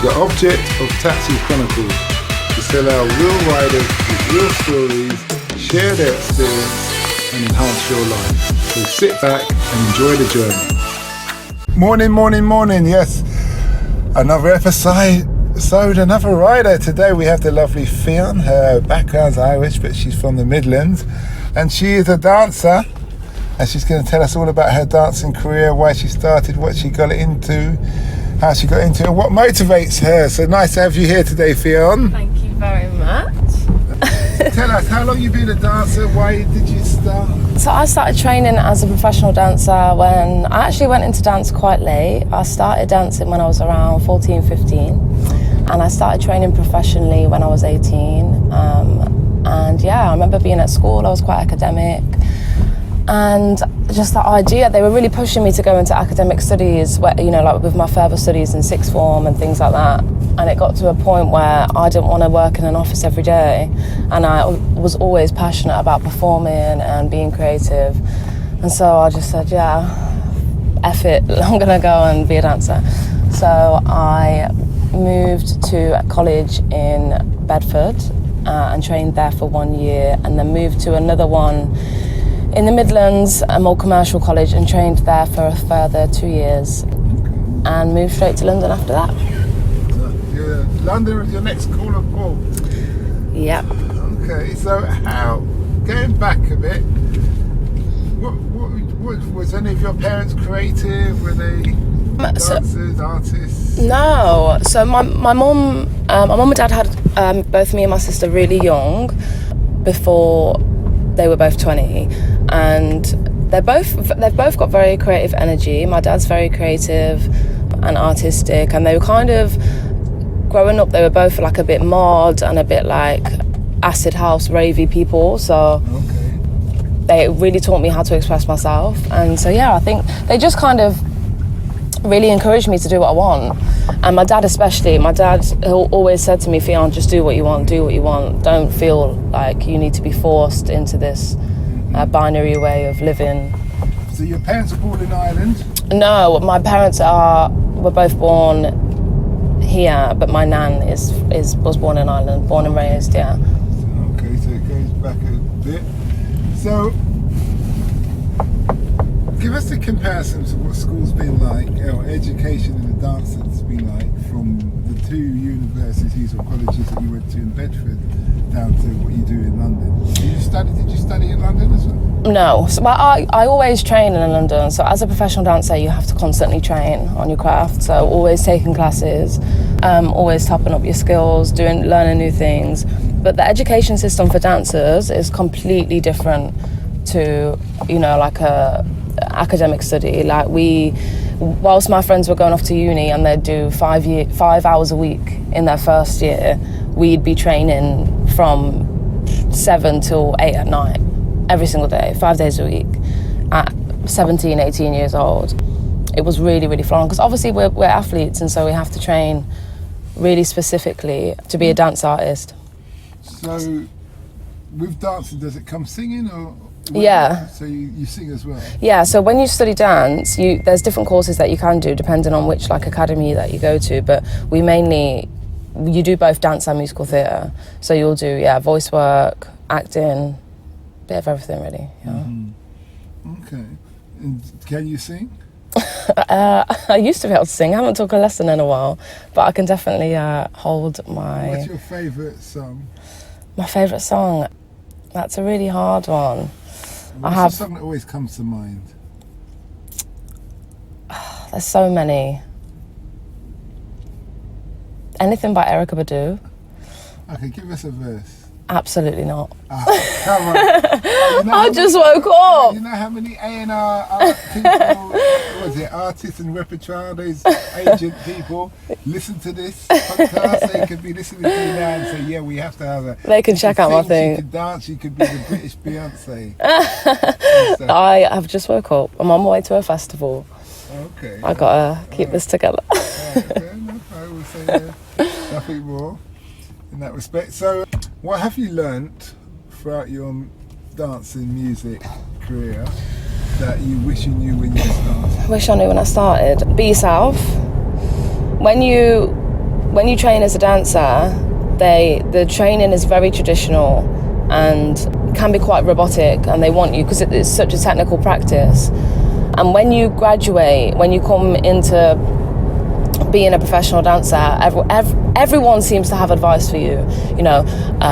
The object of Taxi Chronicles is to allow real riders with real stories, share their experience and enhance your life. So sit back and enjoy the journey. Morning, yes. Another episode, another rider. Today we have the lovely PFION. Her background's Irish, but she's from the Midlands. And she is a dancer. And she's going to tell us all about her dancing career, why she started, what she got into, how she got into it, what motivates her. So nice to have you here today, PFION. Thank you very much. Tell us, how long you been a dancer? Why did you start? So I started training as a professional dancer when I actually went into dance quite late. I started dancing when I was around 14, 15. And I started training professionally when I was 18. And yeah, I remember being at school, I was quite academic. And just that idea, they were really pushing me to go into academic studies, where, you know, like with my further studies in sixth form and things like that. And it got to a point where I didn't want to work in an office every day. And I was always passionate about performing and being creative. And so I just said, yeah, F it, I'm going to go and be a dancer. So I moved to college in Bedford and trained there for 1 year, and then moved to another one in the Midlands, a more commercial college, and trained there for a further 2 years, and moved straight to London after that. London was your next call of call? Yep. Okay, so how, going back a bit, what was any of your parents creative? Were they dancers, artists? No, so my mum and dad had both me and my sister really young, before they were both 20, and they've both got very creative energy. My dad's very creative and artistic, and they were kind of, growing up, they were both like a bit mod and a bit like acid house ravey people, so they really taught me how to express myself. And so yeah, I think they just kind of really encouraged me to do what I want. And my dad especially, always said to me, "PFION, just do what you want, don't feel like you need to be forced into this binary way of living." So your parents are born in Ireland? No, my parents were both born here, but my nan was born in Ireland, born and raised, yeah. Okay, so it goes back a bit. So give us a comparison to what school's been like, or education in the dance has been like, from the two universities or colleges that you went to in Bedford down to what you do in London. Did you study in London as well? No, so I always train in London. So as a professional dancer, you have to constantly train on your craft. So always taking classes, always topping up your skills, learning new things. But the education system for dancers is completely different to, you know, like a academic study. Like whilst my friends were going off to uni and they'd do 5 hours a week in their first year, we'd be training from 7 till 8 at night every single day, 5 days a week, at 17, 18 years old. It was really, really fun, because obviously we're athletes, and so we have to train really specifically to be a dance artist. So with dancing, does it come singing or? Yeah. So you sing as well? Yeah, so when you study dance, there's different courses that you can do depending on which academy that you go to, but you do both dance and musical theatre. So you'll do, voice work, acting, bit of everything really. Yeah. Mm-hmm. Okay. And can you sing? I used to be able to sing. I haven't took a lesson in a while, but I can definitely hold my... What's your favourite song? My favourite song? That's a really hard one. What's the song that always comes to mind? There's so many. Anything by Erykah Badu. Okay, give us a verse. Come on. I just woke up. You know how many A&R people, artists and repertoire, those agent people, listen to this podcast? They could be listening to you now and say, yeah, we have to have They can check out my thing. You could dance, you could be the British Beyonce. I have just woke up. I'm on my way to a festival. Okay. I gotta keep this together. Okay, I will say nothing more in that respect. So, what have you learnt throughout your dancing music career that you wish you knew when you started? Wish I knew when I started. Be yourself. When you when you train as a dancer, the training is very traditional and can be quite robotic, and they want you because it's such a technical practice. And when you graduate, when you come into being a professional dancer, everyone seems to have advice for you.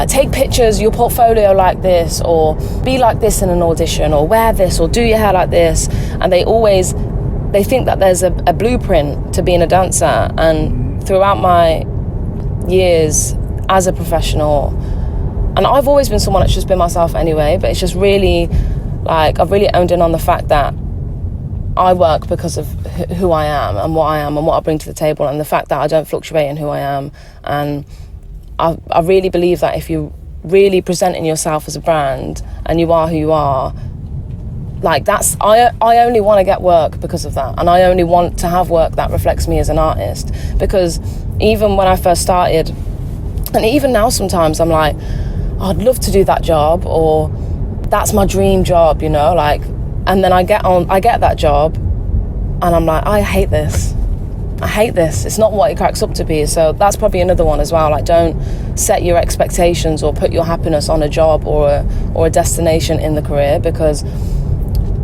Take pictures, your portfolio like this, or be like this in an audition, or wear this, or do your hair like this. And they think that there's a blueprint to being a dancer. And throughout my years as a professional, and I've always been someone that's just been myself anyway, but it's just really, I've really honed in on the fact that I work because of who I am and what I bring to the table, and the fact that I don't fluctuate in who I am. And I really believe that if you're really presenting yourself as a brand and you are who you are, I only want to get work because of that, and I only want to have work that reflects me as an artist. Because even when I first started, and even now sometimes I'm like, I'd love to do that job, or that's my dream job, and then I get that job and I'm like, I hate this. It's not what it cracks up to be. So that's probably another one as well. Don't set your expectations or put your happiness on a job or a destination in the career, because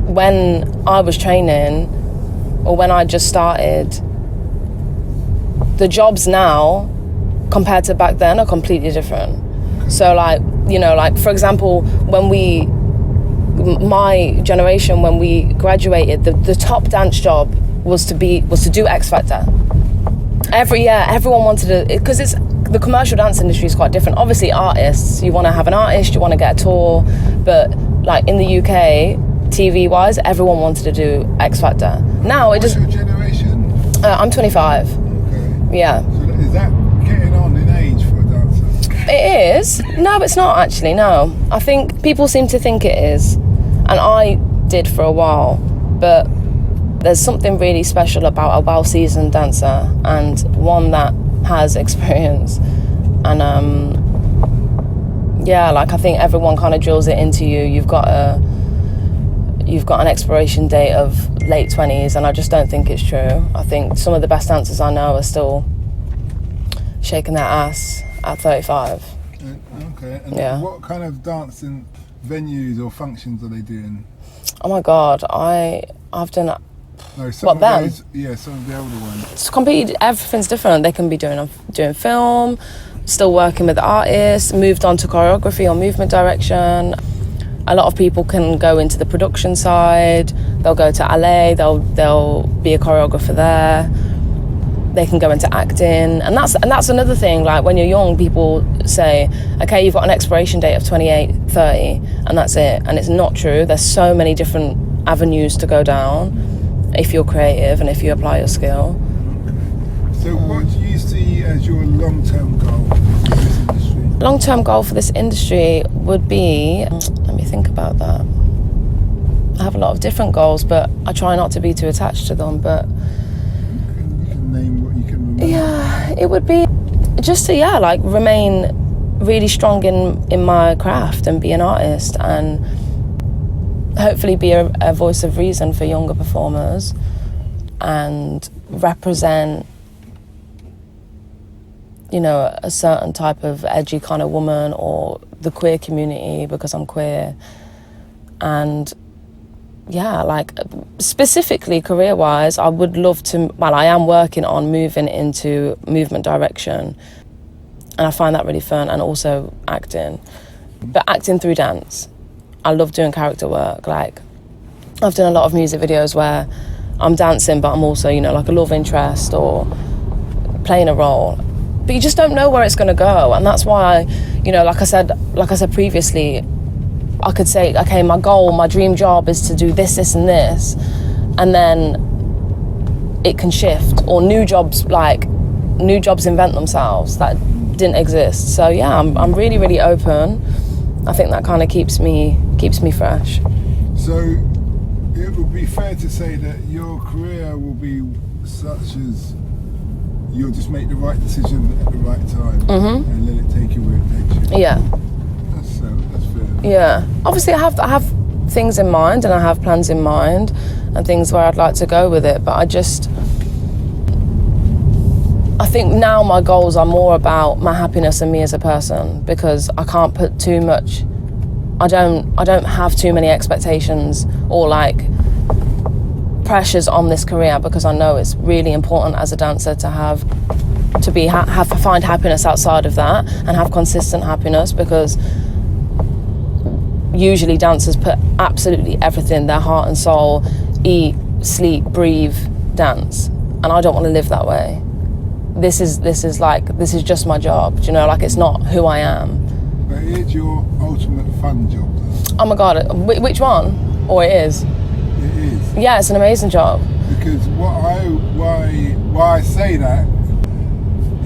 when I was training, or when I just started, the jobs now compared to back then are completely different. So for example, my generation, when we graduated, the top dance job was to do X Factor. Every year, everyone wanted to, because the commercial dance industry is quite different. Obviously, artists, you want to have an artist, you want to get a tour, but in the UK, TV-wise, everyone wanted to do X Factor. Now it just. What's your generation? I'm 25. Okay. Yeah. So is that getting on in age for a dancer? It is. No, it's not actually, no. I think people seem to think it is. And I did for a while. But there's something really special about a well-seasoned dancer, and one that has experience. And I think everyone kind of drills it into you. You've got an expiration date of late 20s, and I just don't think it's true. I think some of the best dancers I know are still shaking their ass at 35. Okay. And yeah. What kind of dancing venues or functions are they doing? Oh my God, I've done. No, some of them? Some of the older ones. It's completely, everything's different. They can be doing film, still working with artists, moved on to choreography or movement direction. A lot of people can go into the production side. They'll go to LA. They'll be a choreographer there. They can go into acting, and that's another thing. When you're young, people say, okay, you've got an expiration date of 28, 30, and that's it. And it's not true. There's so many different avenues to go down if you're creative and if you apply your skill. So what do you see as your long-term goal for this industry? Long-term goal for this industry would be, let me think about that. I have a lot of different goals, but I try not to be too attached to them. But you can name what you can remember. Yeah, it would be just to remain really strong in my craft and be an artist, and hopefully be a voice of reason for younger performers, and represent a certain type of edgy kind of woman, or the queer community, because I'm queer. And specifically career-wise, I would love to, I am working on moving into movement direction, and I find that really fun, and also acting. But acting through dance. I love doing character work. I've done a lot of music videos where I'm dancing, but I'm also, a love interest or playing a role. But you just don't know where it's going to go, and that's why, like I said previously, I could say, okay, my goal, my dream job is to do this, this, and this, and then it can shift, or new jobs invent themselves that didn't exist. So yeah, I'm really, really open. I think that kind of keeps me fresh. So it would be fair to say that your career will be such as you'll just make the right decision at the right time, and let it take you where it takes you. Yeah. That's fair. Yeah. Obviously, I have things in mind, and I have plans in mind, and things where I'd like to go with it. But I think now my goals are more about my happiness and me as a person, because I can't put too much, I don't have too many expectations or like pressures on this career, because I know it's really important as a dancer to find happiness outside of that and have consistent happiness, because usually dancers put absolutely everything, their heart and soul, eat, sleep, breathe, dance, and I don't want to live that way. This is just my job, do you know, like it's not who I am. But it's your ultimate fun job though. Oh my God, which one? Or it is? It is. Yeah, it's an amazing job. Because why I say that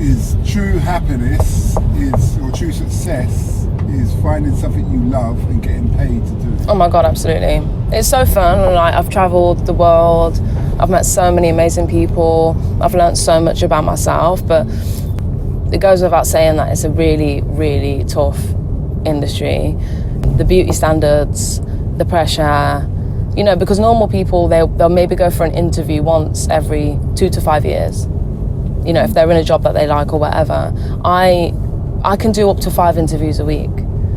is true happiness or true success is finding something you love and getting paid to do it. Oh my God, absolutely. It's so fun. Like, I've traveled the world, I've met so many amazing people, I've learned so much about myself, but it goes without saying that it's a really, really tough industry. The beauty standards, the pressure, you know, because normal people, they'll maybe go for an interview once every 2 to 5 years, you know, if they're in a job that they like or whatever. I can do up to 5 interviews a week,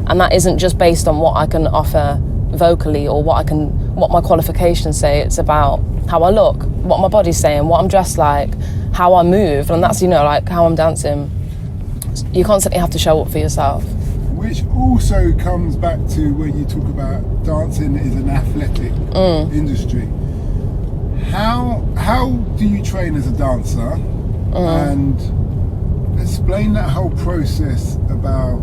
and that isn't just based on what I can offer vocally or what my qualifications say. It's about how I look, what my body's saying, what I'm dressed like, how I move, and that's, you know, like how I'm dancing. You constantly have to show up for yourself. Which also comes back to when you talk about dancing is an athletic industry. How do you train as a dancer? And explain that whole process about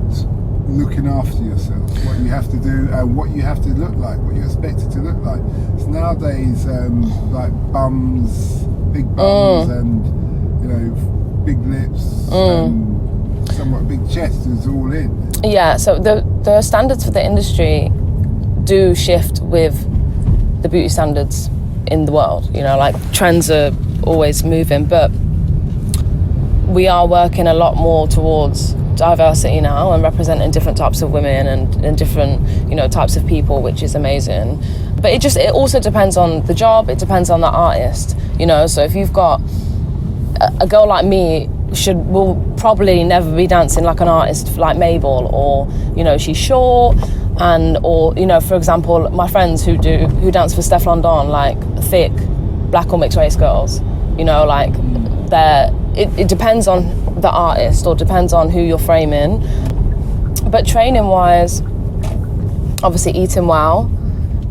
looking after yourself, what you have to do and what you have to look like, what you're expected to look like. So nowadays, like big bums and, you know, big lips and somewhat big chest is all in. Yeah, so the standards for the industry do shift with the beauty standards in the world. You know, like trends are always moving, but we are working a lot more towards diversity now and representing different types of women and different, you know, types of people, which is amazing. But it also depends on the job, it depends on the artist, you know. So if you've got a girl like me will probably never be dancing like an artist like Mabel, or, you know, she's short, or, you know, for example, my friends who dance for Steph London, like thick black or mixed race girls, you know, like it depends on the artist or depends on who you're framing. But training wise, obviously eating well.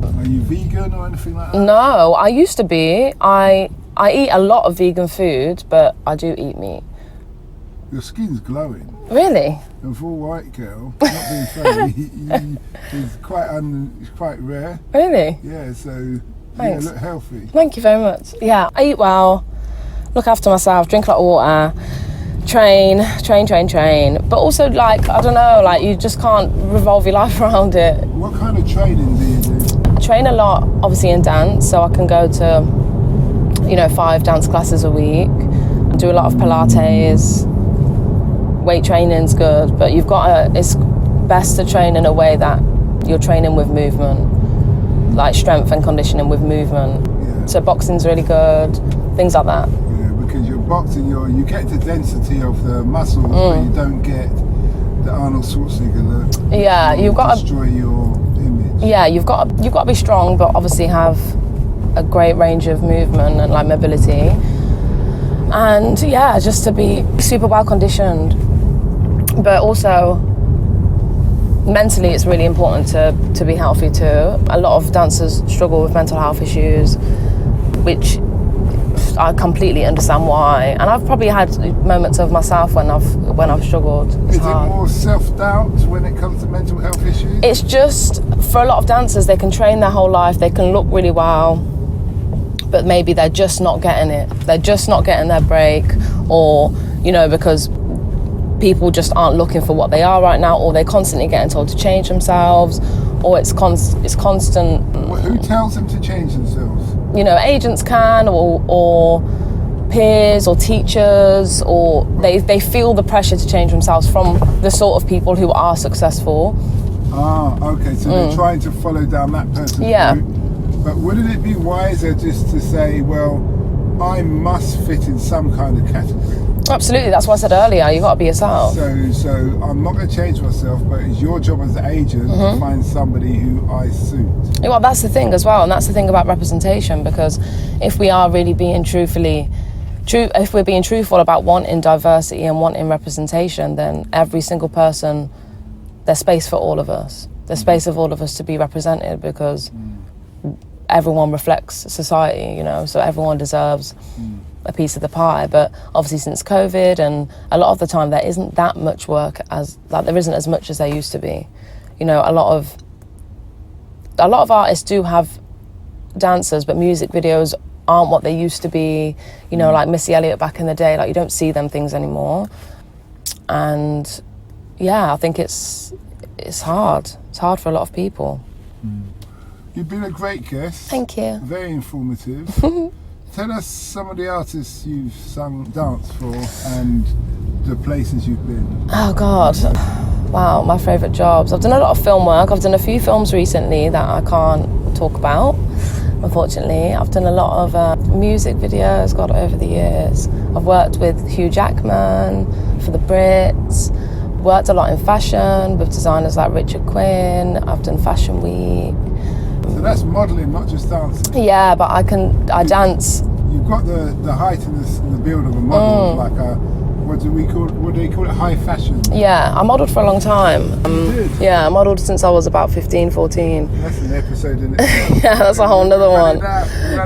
Are you vegan or anything like that? No, I used to be. I eat a lot of vegan food, but I do eat meat. Your skin's glowing. Really? And for a white girl, not being funny, it's quite rare. Really? Yeah, so you look healthy. Thank you very much. Yeah, I eat well, look after myself, drink a lot of water, train. But also, like, I don't know, like, you just can't revolve your life around it. What kind of training do you do? I train a lot, obviously, in dance, so I can go to, you know, 5 dance classes a week. I do a lot of Pilates. Weight training's good, but it's best to train in a way that you're training with movement, like strength and conditioning with movement. Yeah. So boxing's really good, things like that. Yeah, because you're boxing, you get the density of the muscles, but you don't get the Arnold Schwarzenegger look. Yeah, you've got to destroy your image. Yeah, you've got to be strong, but obviously have a great range of movement and like mobility, and yeah, just to be super well conditioned. But also mentally, it's really important to be healthy too. A lot of dancers struggle with mental health issues, which I completely understand why. And I've probably had moments of myself when I've struggled. Is it more self-doubt when it comes to mental health issues? It's just, for a lot of dancers, they can train their whole life, they can look really well, but maybe they're just not getting it. They're just not getting their break, or, you know, because people just aren't looking for what they are right now, or they're constantly getting told to change themselves, or it's constant. Well, who tells them to change themselves? You know, agents can, or peers, or teachers, or they feel the pressure to change themselves from the sort of people who are successful. Ah, okay, so they're trying to follow down that person's route. But wouldn't it be wiser just to say, well, I must fit in some kind of category? Absolutely, that's what I said earlier. You got to be yourself. So I'm not going to change myself, but it's your job as an agent to find somebody who I suit. Well, that's the thing as well, and that's the thing about representation, because if we are really being if we're being truthful about wanting diversity and wanting representation, then every single person, there's space for all of us. There's space of all of us to be represented, because everyone reflects society, you know, so everyone deserves a piece of the pie. But obviously since COVID, and a lot of the time there isn't that much work, there isn't as much as there used to be. You know, a lot of artists do have dancers, but music videos aren't what they used to be. You know, like Missy Elliott back in the day, like you don't see them things anymore. And yeah, I think it's hard. It's hard for a lot of people. You've been a great guest. Thank you. Very informative. Tell us some of the artists you've danced for and the places you've been. Oh God, wow, my favourite jobs. I've done a lot of film work. I've done a few films recently that I can't talk about, unfortunately. I've done a lot of music videos, God, over the years. I've worked with Hugh Jackman for the Brits. Worked a lot in fashion with designers like Richard Quinn. I've done Fashion Week. So that's modelling, not just dancing. Yeah, but I dance. You've got the height and the build of a model, like a, what do they call it, high fashion? Yeah, I modelled for a long time. You did? Yeah, I modelled since I was about 15, 14. That's an episode in itself. Yeah, that's a whole nother one.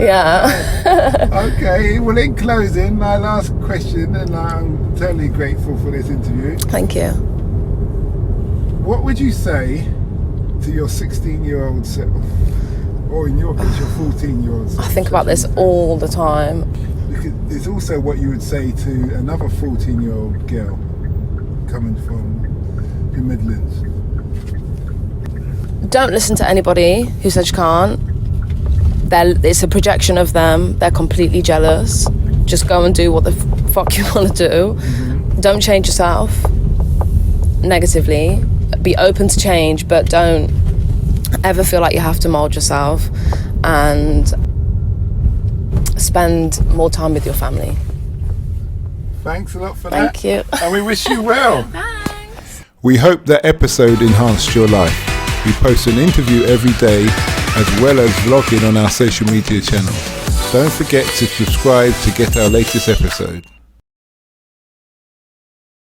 Yeah. Okay, well in closing, my last question, and I'm totally grateful for this interview. Thank you. What would you say to your 16-year-old self? Or in your case, your 14-year-old self? I think about this all the time. Because it's also what you would say to another 14-year-old girl coming from the Midlands. Don't listen to anybody who says you can't. It's a projection of them. They're completely jealous. Just go and do what the fuck you want to do. Don't change yourself negatively. Be open to change, but don't ever feel like you have to mould yourself, and spend more time with your family. Thanks a lot for that. Thank you. And we wish you well. Thanks. We hope that episode enhanced your life. We post an interview every day, as well as vlogging on our social media channels. Don't forget to subscribe to get our latest episode.